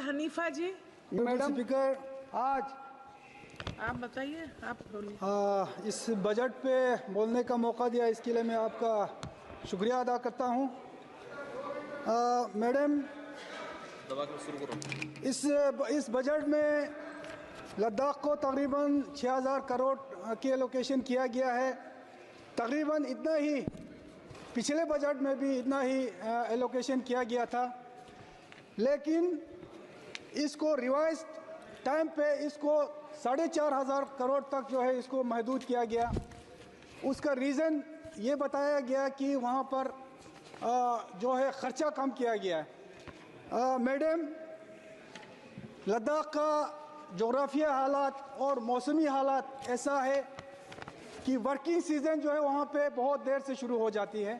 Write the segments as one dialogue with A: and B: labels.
A: Hanifa जी।
B: Madam speaker, आज
A: आप बताइए, आप बोलिए।
B: इस बजट पे बोलने का मौका दिया, इसके लिए मैं आपका शुक्रिया अदा करता हूं। मैडम, इस बजट में लद्दाख को तकरीबन 6000 करोड़ की एलोकेशन किया गया है। तकरीबन इतना ही पिछले बजट में भी इतना ही एलोकेशन किया गया था, लेकिन इसको रिवाइज टाइम पे इसको 4500 करोड़ तक जो है इसको महदूद किया गया। उसका रीज़न ये बताया गया कि वहाँ पर जो है ख़र्चा कम किया गया है। मैडम, लद्दाख का जोग्राफिया हालात और मौसमी हालात ऐसा है कि वर्किंग सीज़न जो है वहाँ पे बहुत देर से शुरू हो जाती है।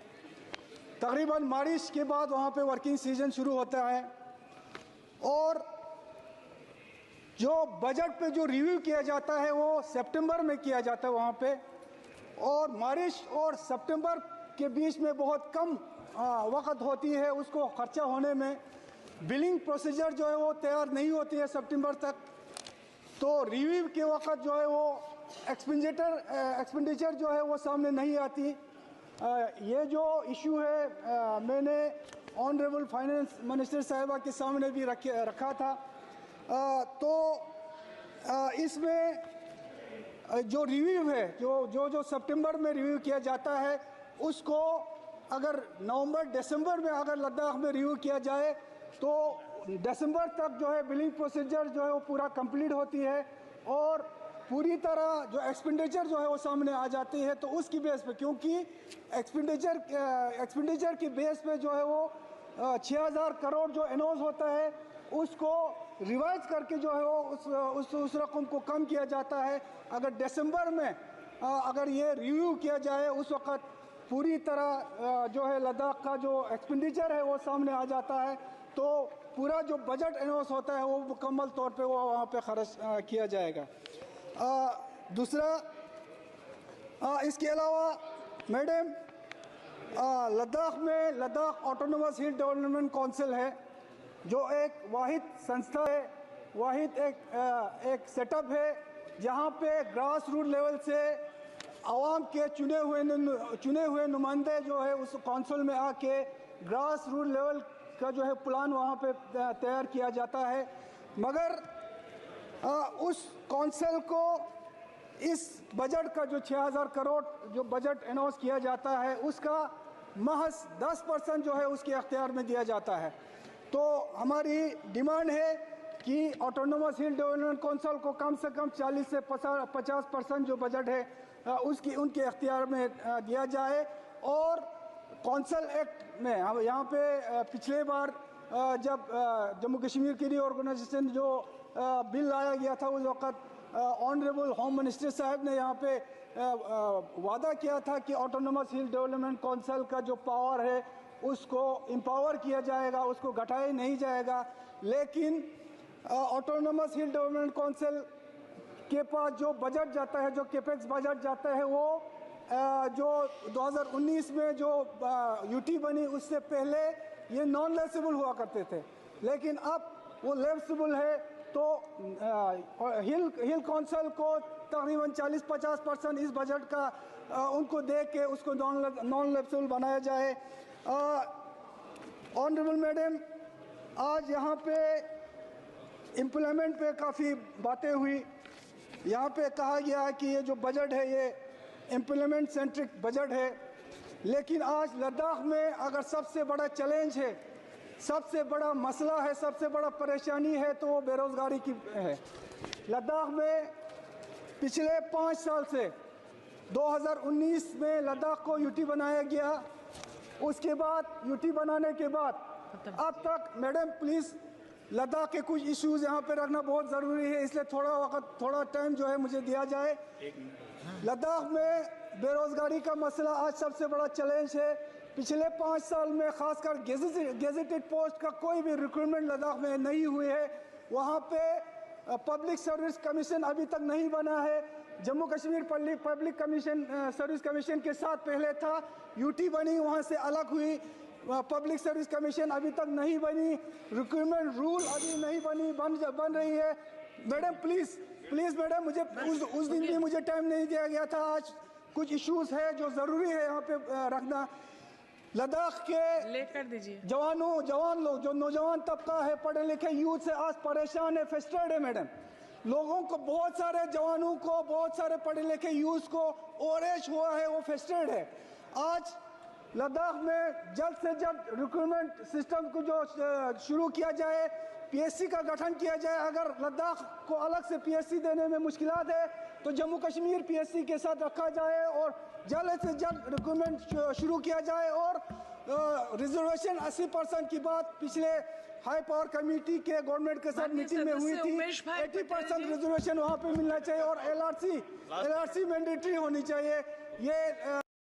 B: तकरीबन बारिश के बाद वहाँ पे वर्किंग सीज़न शुरू होता है, और जो बजट पे जो रिव्यू किया जाता है वो सितंबर में किया जाता है वहाँ पे, और मार्च और सितंबर के बीच में बहुत कम वक्त होती है उसको खर्चा होने में। बिलिंग प्रोसीजर जो है वो तैयार नहीं होती है सितंबर तक, तो रिव्यू के वक्त जो है वो एक्सपेंडिचर जो है वो सामने नहीं आती। ये जो इशू है मैंने ऑनरेबल फाइनेंस मिनिस्टर साहिबा के सामने भी रखा था। तो इसमें जो रिव्यू है जो सितंबर में रिव्यू किया जाता है, उसको अगर नवंबर दिसंबर में अगर लद्दाख में रिव्यू किया जाए तो दिसंबर तक जो है बिलिंग प्रोसीजर जो है वो पूरा कंप्लीट होती है, और पूरी तरह जो एक्सपेंडिचर जो है वो सामने आ जाती है। तो उसकी बेस पे, क्योंकि एक्सपेंडिचर की बेस पे जो है वो 6000 करोड़ जो अनाउंस होता है उसको रिवाइज करके जो है वो उस रकम को कम किया जाता है। अगर दिसंबर में अगर ये रिव्यू किया जाए उस वक़्त पूरी तरह जो है लद्दाख का जो एक्सपेंडिचर है वो सामने आ जाता है, तो पूरा जो बजट अनाउंस होता है वो मुकम्मल तौर पे वो वहाँ पे खर्च किया जाएगा। दूसरा, इसके अलावा मैडम, लद्दाख में लद्दाख ऑटोनोमस हिल डेवलपमेंट काउंसिल है, जो एक वाहिद संस्था है, वाहिद एक सेटअप है जहाँ पे ग्रास रूट लेवल से आवाम के चुने हुए नुमाइंदे जो है उस काउंसिल में आके ग्रास रूट लेवल का जो है प्लान वहाँ पे तैयार किया जाता है। मगर उस काउंसिल को इस बजट का जो 6000 करोड़ जो बजट अनाउंस किया जाता है उसका महज 10% जो है उसके अख्तियार में दिया जाता है। तो हमारी डिमांड है कि ऑटोनोमस हिल डेवलपमेंट काउंसिल को कम से कम 40 से 50% जो बजट है उसकी उनके अख्तियार में दिया जाए। और काउंसिल एक्ट में हम यहाँ पे पिछले बार जब जम्मू कश्मीर की रीऑर्गेनाइजेशन जो बिल लाया गया था उस वक़्त ऑनरेबल होम मिनिस्टर साहब ने यहाँ पे वादा किया था कि ऑटोनोमस हिल डेवलपमेंट काउंसिल का जो पावर है उसको एम्पावर किया जाएगा, उसको घटाया नहीं जाएगा। लेकिन ऑटोनोमस हिल डेवलपमेंट काउंसिल के पास जो बजट जाता है, जो कैपेक्स बजट जाता है, वो जो 2019 में जो यूटी बनी उससे पहले ये नॉन लेसेबल हुआ करते थे, लेकिन अब वो लेसेबल है। तो हिल काउंसिल को तकरीबन 40-50% इस बजट का उनको दे के उसको नॉन लेसेबल बनाया जाए। ऑनरेबल मैडम, आज यहाँ पे एम्प्लॉयमेंट पे काफ़ी बातें हुई। यहाँ पे कहा गया है कि ये जो बजट है ये एम्प्लॉयमेंट सेंट्रिक बजट है, लेकिन आज लद्दाख में अगर सबसे बड़ा चैलेंज है, सबसे बड़ा मसला है, सबसे बड़ा परेशानी है तो वो बेरोज़गारी की है। लद्दाख में पिछले 5 साल से 2019 में लद्दाख को यूटी बनाया गया, उसके बाद यूटी बनाने के बाद अब तक मैडम प्लीज़ लद्दाख के कुछ इश्यूज़ यहाँ पे रखना बहुत ज़रूरी है, इसलिए थोड़ा टाइम जो है मुझे दिया जाए। लद्दाख में बेरोज़गारी का मसला आज सबसे बड़ा चैलेंज है। पिछले 5 साल में खासकर गेजेटेड पोस्ट का कोई भी रिक्रूटमेंट लद्दाख में नहीं हुई है। वहाँ पे पब्लिक सर्विस कमीशन अभी तक नहीं बना है। Jammu Kashmir public commission service commission के साथ पहले था, यूटी बनी, वहाँ से अलग हुई। पब्लिक सर्विस कमीशन अभी तक नहीं बनी, रिक्रूटमेंट रूल अभी नहीं बन रही है। मैडम प्लीज़ मैडम, मुझे उस दिन भी मुझे टाइम नहीं दिया गया था। आज कुछ इश्यूज है जो ज़रूरी है यहाँ पे रखना। लद्दाख के
A: लेकर दीजिए।
B: जवान लोग, जो नौजवान तबका है, पढ़े लिखे यूथ से आज परेशान है, फ्रस्ट्रेटेड है मैडम। लोगों को, बहुत सारे जवानों को, बहुत सारे पढ़े लिखे यूथ को ओवरएज हुआ है, वो फ्रस्ट्रेटेड है। आज लद्दाख में जल्द से जल्द रिक्रूटमेंट सिस्टम को जो शुरू किया जाए, पीएससी का गठन किया जाए। अगर लद्दाख को अलग से पीएससी देने में मुश्किलात है तो जम्मू कश्मीर पीएससी के साथ रखा जाए और जल्द से जल्द रिक्रूटमेंट शुरू किया जाए। और रिजर्वेशन 80% की बात पिछले हाई पावर कमेटी के गवर्नमेंट के साथ मीटिंग में हुई थी। 80% रिजर्वेशन वहाँ पे मिलना चाहिए और एलआरसी मैंडेटरी होनी चाहिए। ये